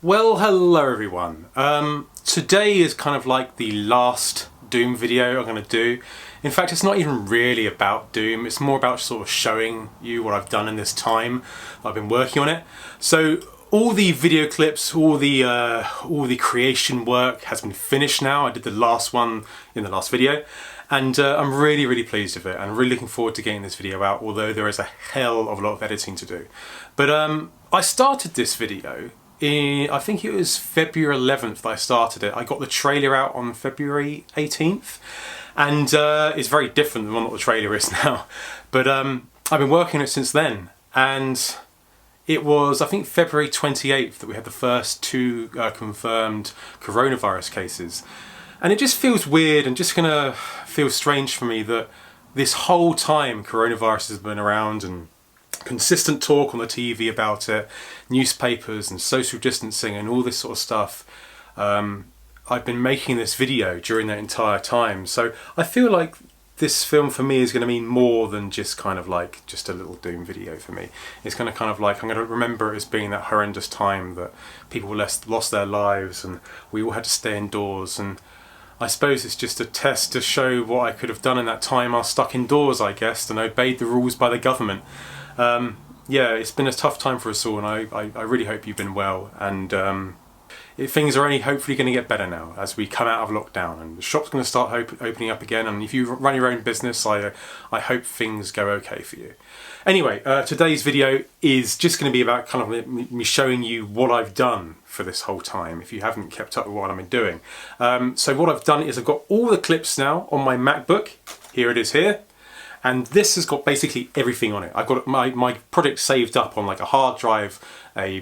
Well, hello everyone. Today is kind of like the last Doom video I'm going to do. In fact, it's not even really about Doom, it's more about sort of showing you what I've done in this time I've been working on it. So all the video clips, all the creation work has been finished now. I did the last one in the last video, and I'm really pleased with it, and really looking forward to getting this video out, although there is a hell of a lot of editing to do. But I started this video I think it was February 11th that I started it. I got the trailer out on February 18th, and it's very different than what the trailer is now. But I've been working on it since then, and it was, I think, February 28th that we had the first two confirmed coronavirus cases. And it just feels weird and just gonna feel strange for me that this whole time coronavirus has been around, and consistent talk on the TV about it, newspapers and social distancing and all this sort of stuff. I've been making this video during that entire time, so I feel like this film for me is going to mean more than just kind of like just a little Doom video for me. It's going to kind of like, I'm going to remember it as being that horrendous time that people lost their lives and we all had to stay indoors, and I suppose it's just a test to show what I could have done in that time I was stuck indoors, I guess, and obeyed the rules by the government. Yeah, it's been a tough time for us all, and I really hope you've been well, and things are only hopefully going to get better now as we come out of lockdown, and the shop's going to start opening up again, and if you run your own business, I hope things go okay for you. Anyway, today's video is just going to be about kind of me showing you what I've done for this whole time, if you haven't kept up with what I've been doing. So what I've done is I've got all the clips now on my MacBook. Here it is here. And this has got basically everything on it. I've got my project saved up on like a hard drive, a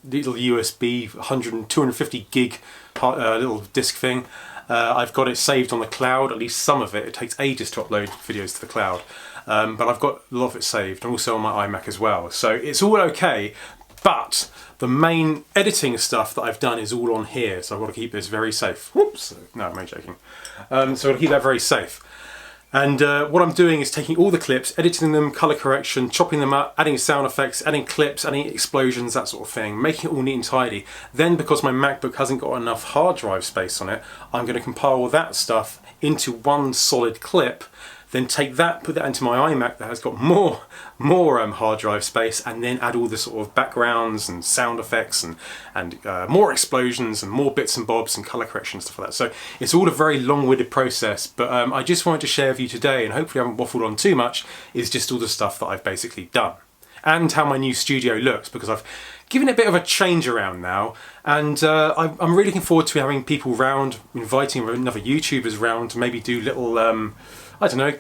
little USB 250 gig little disk thing. I've got it saved on the cloud, at least some of it. It takes ages to upload videos to the cloud. But I've got a lot of it saved, and also on my iMac as well. So it's all okay, but the main editing stuff that I've done is all on here. So I've got to keep this very safe. Whoops, no, I'm only joking. So I've got to keep that very safe. And what I'm doing is taking all the clips, editing them, colour correction, chopping them up, adding sound effects, adding clips, adding explosions, that sort of thing, making it all neat and tidy. Then, because my MacBook hasn't got enough hard drive space on it, I'm going to compile that stuff into one solid clip, then take that, put that into my iMac that has got more hard drive space, and then add all the sort of backgrounds and sound effects and more explosions and more bits and bobs and colour correction and stuff like that. So it's all a very long-winded process, but I just wanted to share with you today, and hopefully I haven't waffled on too much, is just all the stuff that I've basically done. And how my new studio looks, because I've given it a bit of a change around now, and I'm really looking forward to having people round, inviting other YouTubers round to maybe do little I don't know,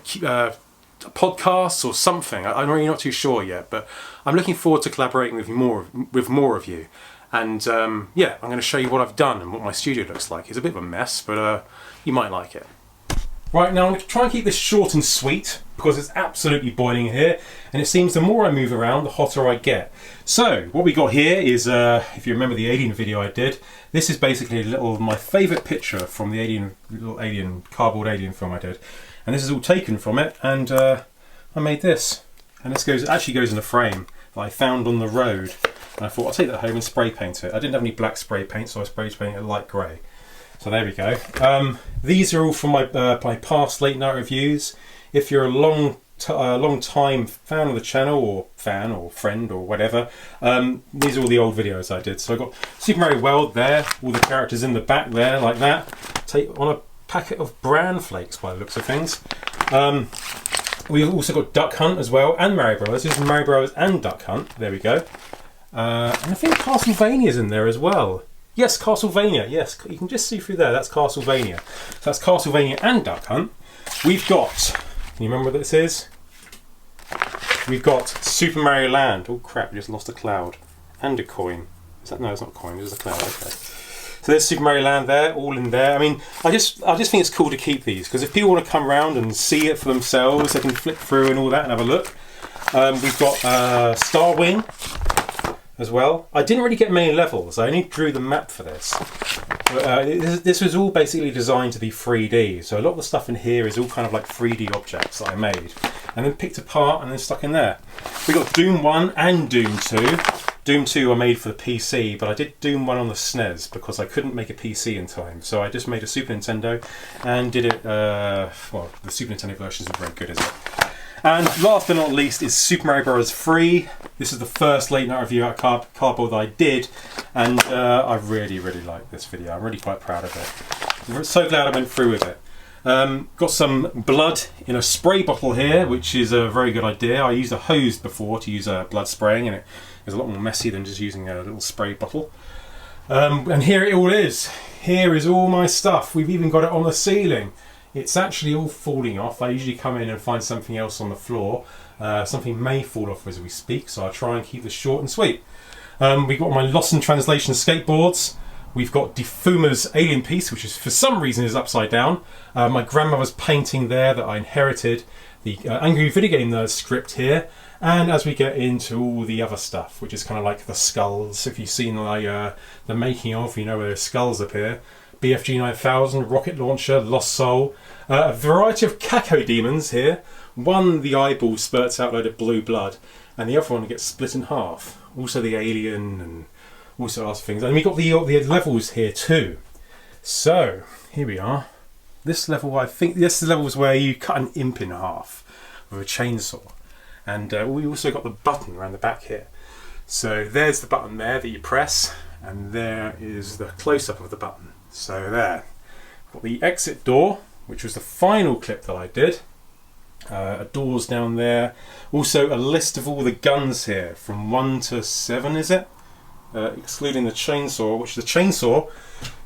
podcasts or something. I'm really not too sure yet, but I'm looking forward to collaborating with more of you. And yeah, I'm going to show you what I've done and what my studio looks like. It's a bit of a mess, but you might like it. Right, now I'm going to try and keep this short and sweet, because it's absolutely boiling here, and it seems the more I move around, the hotter I get. So, what we got here is, if you remember the Alien video I did, this is basically my favourite picture from the little cardboard alien film I did. And this is all taken from it, and I made this. And this actually goes in a frame that I found on the road. And I thought, I'll take that home and spray paint it. I didn't have any black spray paint, so I spray painted it light grey. So there we go. These are all from my past late night reviews. If you're a long time fan of the channel, or friend or whatever, these are all the old videos I did. So I've got Super Mario World there, all the characters in the back there, like that. Take on a packet of bran flakes by the looks of things. We've also got Duck Hunt as well, and Mario Brothers. This is Mario Brothers and Duck Hunt. There we go. And I think Castlevania's in there as well. Yes, Castlevania. Yes, you can just see through there. That's Castlevania. So that's Castlevania and Duck Hunt. We've got. Can you remember what this is? We've got Super Mario Land. Oh crap! We just lost a cloud and a coin. Is that no? It's not a coin. It's a cloud. Okay. So there's Super Mario Land there, all in there. I mean, I just think it's cool to keep these, because if people want to come around and see it for themselves, they can flick through and all that and have a look. We've got Star Wing. as well. I didn't really get many levels, I only drew the map for this. But, this was all basically designed to be 3D, so a lot of the stuff in here is all kind of like 3D objects that I made and then picked apart and then stuck in there. We got Doom 1 and Doom 2. Doom 2 I made for the PC, but I did Doom 1 on the SNES because I couldn't make a PC in time, so I just made a Super Nintendo and did it, well, the Super Nintendo version isn't very good, is it? And last but not least is Super Mario Bros. 3. This is the first late night review out of cardboard that I did, and I really like this video. I'm really quite proud of it. I'm so glad I went through with it. Got some blood in a spray bottle here, which is a very good idea. I used a hose before to use blood spraying, and it was a lot more messy than just using a little spray bottle. And here it all is. Here is all my stuff. We've even got it on the ceiling. It's actually all falling off. I usually come in and find something else on the floor. Something may fall off as we speak, so I try and keep this short and sweet. We've got my Lost in Translation skateboards. We've got Defuma's alien piece, which is for some reason is upside down. My grandmother's painting there that I inherited. The Angry Video Game Nerd script here. And as we get into all the other stuff, which is kind of like the skulls. If you've seen the making of, you know where there's skulls appear. BFG 9000, rocket launcher, Lost Soul, a variety of cacodemons here. One, the eyeball spurts out a load of blue blood, and the other one gets split in half. Also the alien and also other things. And we got the levels here too. So here we are. This level, I think this level is where you cut an imp in half with a chainsaw, and we also got the button around the back here. So there's the button there that you press, and there is the close-up of the button. So there, got the exit door, which was the final clip that I did. A doors down there. Also a list of all the guns here, from 1 to 7 is it? Excluding the chainsaw, which the chainsaw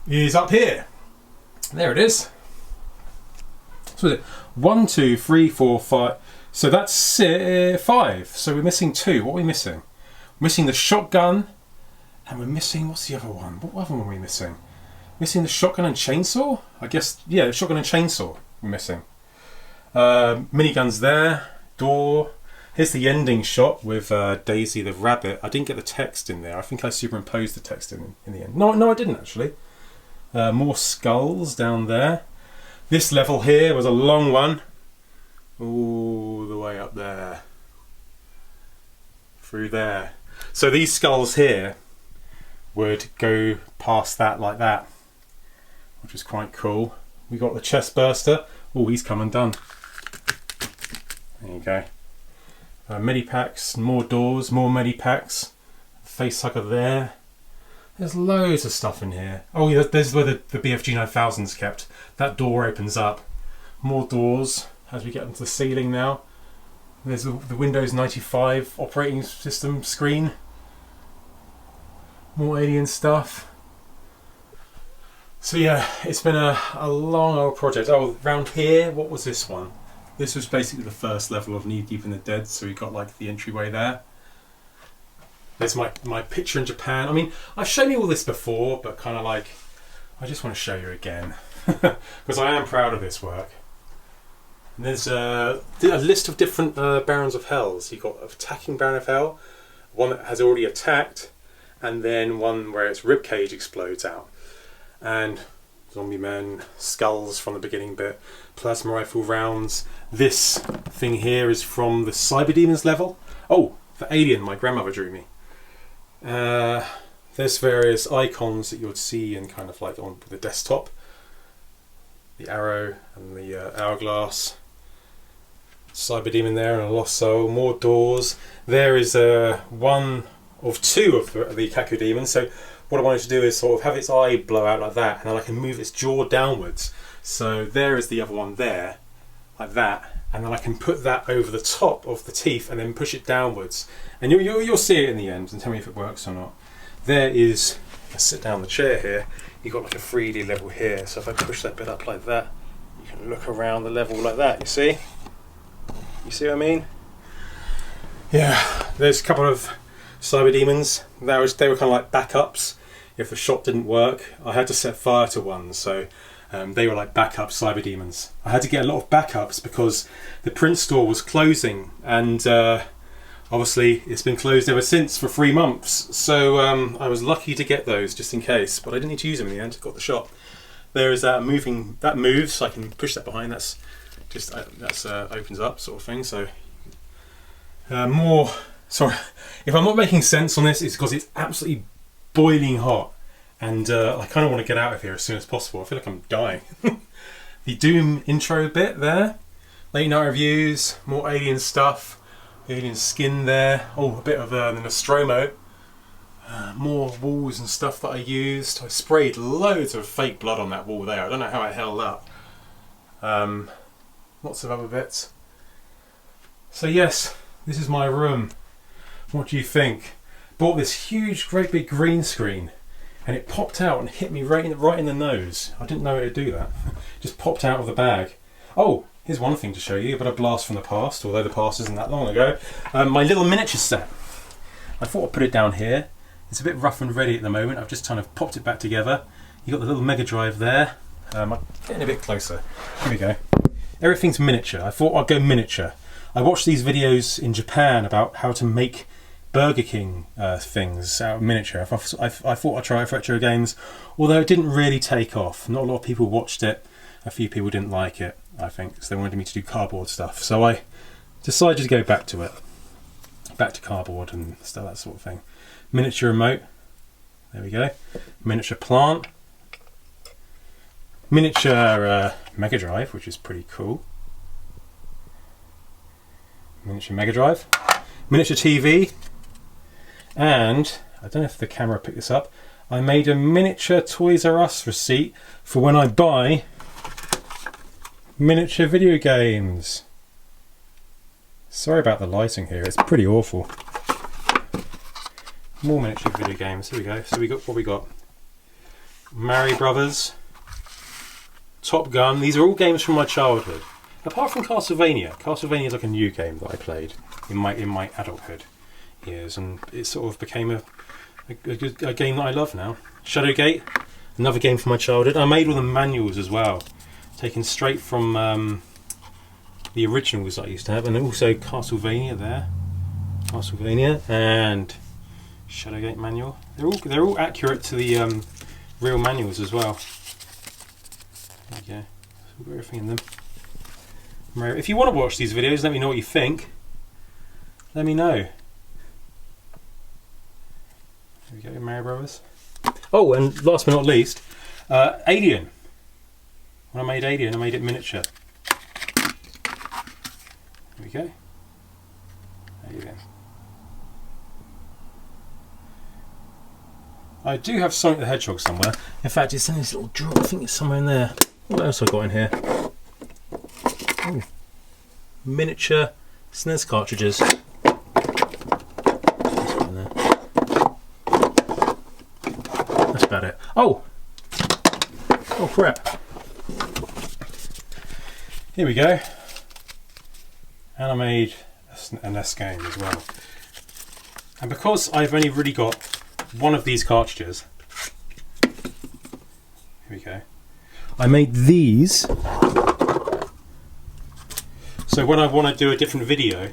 is up here. There it is. So is it 1, 2, 3, 4, 5. So that's 5. So we're missing 2. What are we missing? We're missing the shotgun, and we're missing, what's the other one? What other one are we missing? Missing the shotgun and chainsaw? I guess, yeah, the shotgun and chainsaw we're missing. Miniguns there, door. Here's the ending shot with Daisy the rabbit. I didn't get the text in there. I think I superimposed the text in the end. No, I didn't actually. More skulls down there. This level here was a long one. All the way up there. Through there. So these skulls here would go past that like that, which is quite cool. We got the chest burster. Oh, he's come undone. There you go. Medipacks, more doors, more medipacks. Face hugger there. There's loads of stuff in here. Oh, yeah, there's where the BFG 9000's kept. That door opens up. More doors as we get into the ceiling now. There's the Windows 95 operating system screen. More alien stuff. So yeah, it's been a long old project. Oh, around here, what was this one? This was basically the first level of Knee Deep in the Dead, so we got like the entryway there. There's my picture in Japan. I mean, I've shown you all this before, but kind of like, I just want to show you again. Because I am proud of this work. And there's a list of different Barons of Hell. So you've got attacking Baron of Hell, one that has already attacked, and then one where its ribcage explodes out. And zombie men, skulls from the beginning bit, plasma rifle rounds. This thing here is from the Cyber Demons level. Oh, the alien my grandmother drew me. There's various icons that you would see in kind of like on the desktop. The arrow and the hourglass. Cyber Demon there and a Lost Soul. More doors. There is one of 2 of the Cacodemons. So what I wanted to do is sort of have its eye blow out like that, and then I can move its jaw downwards. So there is the other one there, like that, and then I can put that over the top of the teeth and then push it downwards. And you'll see it in the end and tell me if it works or not. There is, let's sit down the chair here, you've got like a 3D level here, so if I push that bit up like that, you can look around the level like that, you see? You see what I mean? Yeah, there's a couple of Cyber Demons. They were kind of like backups. If the shot didn't work, I had to set fire to one, so they were like backup Cyber Demons. I had to get a lot of backups because the print store was closing, and Obviously, it's been closed ever since for 3 months, so I was lucky to get those just in case, but I didn't need to use them in the end. Got the shot. There is that that moves, so I can push that behind. That's just opens up sort of thing. So more. Sorry, if I'm not making sense on this, it's because it's absolutely boiling hot, and I kind of want to get out of here as soon as possible. I feel like I'm dying. The Doom intro bit there, late night reviews, more Alien stuff. Alien skin there. Oh, a bit of the Nostromo. More walls and stuff that I used. I sprayed loads of fake blood on that wall there. I don't know how it held up. Lots of other bits. So yes, this is my room. What do you think? Bought this huge, great big green screen, and it popped out and hit me right in the nose. I didn't know it would do that. Just popped out of the bag. Oh! Here's one thing to show you, but a blast from the past, although the past isn't that long ago. My little miniature set. I thought I'd put it down here. It's a bit rough and ready at the moment. I've just kind of popped it back together. You got the little Mega Drive there. I'm getting a bit closer. Here we go. Everything's miniature. I thought I'd go miniature. I watched these videos in Japan about how to make Burger King things out of miniature. I thought I'd try it for retro games, although it didn't really take off. Not a lot of people watched it. A few people didn't like it, I think, so they wanted me to do cardboard stuff. So I decided to go back to it. Back to cardboard and stuff, that sort of thing. Miniature remote. There we go. Miniature plant. Miniature Mega Drive, which is pretty cool. Miniature Mega Drive. Miniature TV. And, I don't know if the camera picked this up, I made a miniature Toys R Us receipt for when I buy miniature video games. Sorry about the lighting here, it's pretty awful. More miniature video games, here we go. So we got what we got. Mario Brothers, Top Gun, these are all games from my childhood. Apart from Castlevania. Castlevania is like a new game that I played in my adulthood years, and it sort of became a game that I love now. Shadowgate, another game from my childhood. I made all the manuals as well. Taken straight from the originals that I used to have, and also Castlevania there, Castlevania and Shadowgate manual. They're all accurate to the real manuals as well. There you go. We've got everything in them. If you want to watch these videos, let me know what you think. Let me know. There we go, Mario Brothers. Oh, and last but not least, Alien. When I made Alien, I made it miniature. There we go. Alien. I do have Sonic the Hedgehog somewhere. In fact, it's in this little drawer. I think it's somewhere in there. What else have I got in here? Ooh. Miniature SNES cartridges. That's about it. Oh! Oh crap. Here we go. And I made an NES game as well. And because I've only really got one of these cartridges, here we go, I made these. So when I want to do a different video,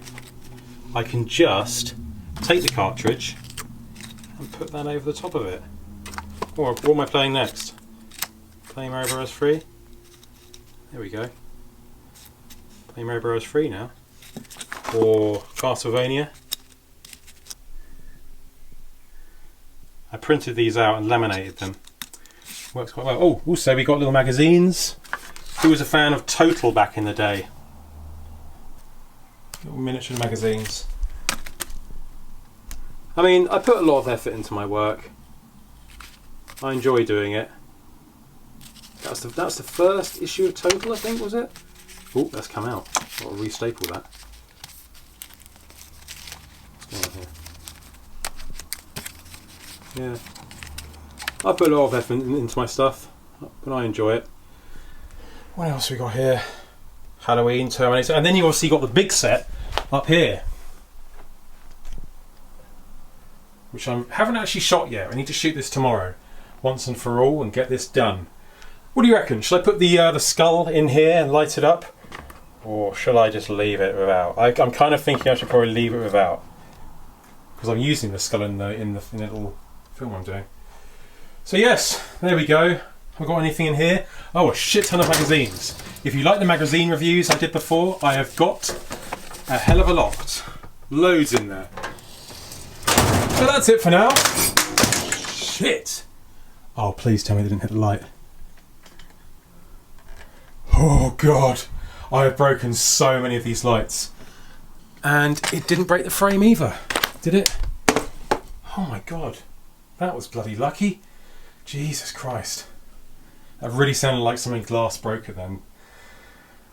I can just take the cartridge and put that over the top of it. Or what am I playing next? Playing Mario Bros. 3. There we go. Playing Mario Bros. 3 now. Or Castlevania. I printed these out and laminated them. Works quite well. Oh, also we got little magazines. Who was a fan of Total back in the day? Little miniature magazines. I mean, I put a lot of effort into my work. I enjoy doing it. That's the first issue of Total, I think, was it? Oh, that's come out. I'll restaple that. What's going on here? Yeah. I put a lot of effort into my stuff, but I enjoy it. What else we got here? Halloween, Terminator, and then you obviously got the big set up here, which I haven't actually shot yet. I need to shoot this tomorrow, once and for all, and get this done. What do you reckon? Should I put the skull in here and light it up, or shall I just leave it without? I'm kind of thinking I should probably leave it without. because I'm using the skull in the little film I'm doing. So yes, there we go. Have I got anything in here? Oh, a shit ton of magazines. If you like the magazine reviews I did before, I have got a hell of a lot. Loads in there. So that's it for now. Shit. Oh, please tell me they didn't hit the light. Oh God, I have broken so many of these lights. And it didn't break the frame either, did it? Oh my God, that was bloody lucky. Jesus Christ. That really sounded like something glass broke then.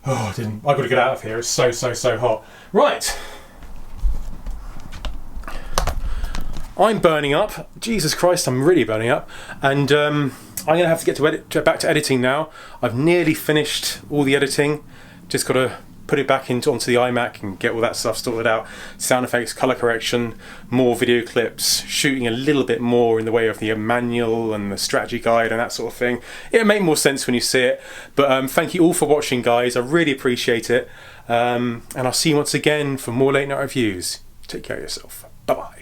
Oh, it didn't. I've got to get out of here. It's so hot. Right. I'm burning up. Jesus Christ, I'm really burning up. And I'm going to have to get back to editing now. I've nearly finished all the editing. Just got to put it back onto the iMac and get all that stuff sorted out. Sound effects, colour correction, more video clips, shooting a little bit more in the way of the manual and the strategy guide and that sort of thing. It'll make more sense when you see it. But thank you all for watching, guys. I really appreciate it. And I'll see you once again for more late night reviews. Take care of yourself. Bye-bye.